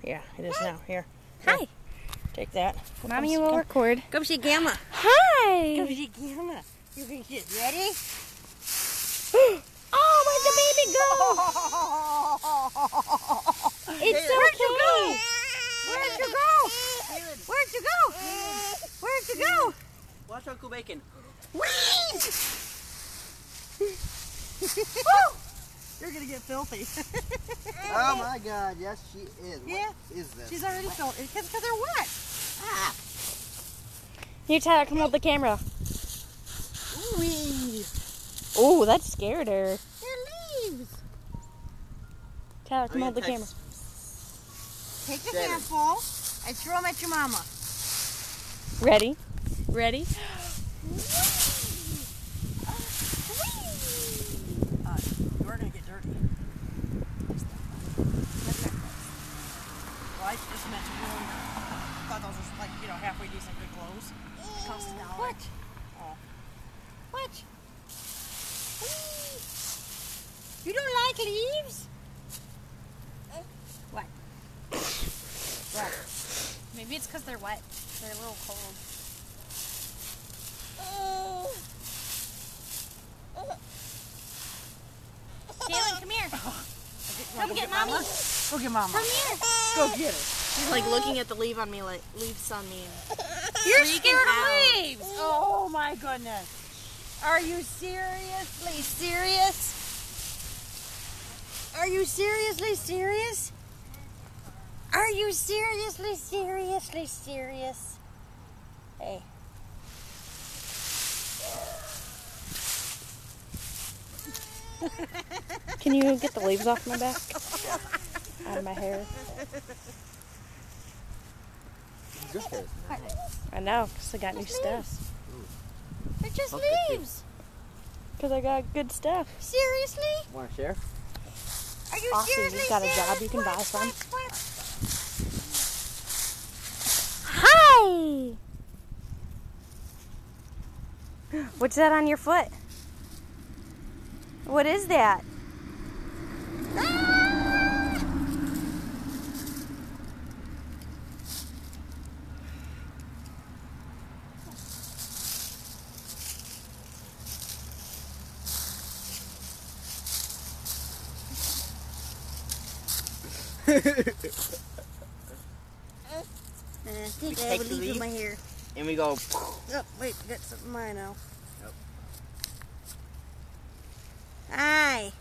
Yeah, it is now. Here. Hi. Take that. Mommy will record. Come see Gamma. Hi. Come see Gamma. You can get ready. Oh, where'd the baby go? It's okay. Where'd you go? Where'd you go? Where'd you go? Where'd you go? Watch Uncle Bacon. You're gonna get filthy. Oh my God! Yes, she is. Yeah. What is this? She's already filthy because they're wet. Ah. Here, Tyler, come hold the camera. Ooh-wee. Oh, that scared her. They're leaves. Tyler, come hold the camera. Take a Shannon. handful and throw them at your mama. Ready? Ready? You're gonna get dirty. Well, I just meant to ruin. Thought those were like, halfway decent good clothes. Cost $1. What? Oh. What? You don't like leaves? What? What? Maybe it's because they're wet. They're a little cold. Jalen, come here. Come get Mommy. Go get Mama. Come here. Go get her. She's like looking at the leaves on me. You're Freaking scared out. of leaves. Oh my goodness. Are you seriously serious? Are you seriously serious? Are you seriously serious? Hey. Can you get the leaves off my back? Out of my hair? Good hair. I know, because I got new stuff. They're just Okay. leaves. Because I got good stuff. Seriously? Want to share? Are you Austin, seriously you've got a serious? job you can buy some. What? Hi! What's that on your foot? What is that? Take take a the leaf leaf. in my hair. And we go. Oh, wait, I got something in mine now. Yep. Hi.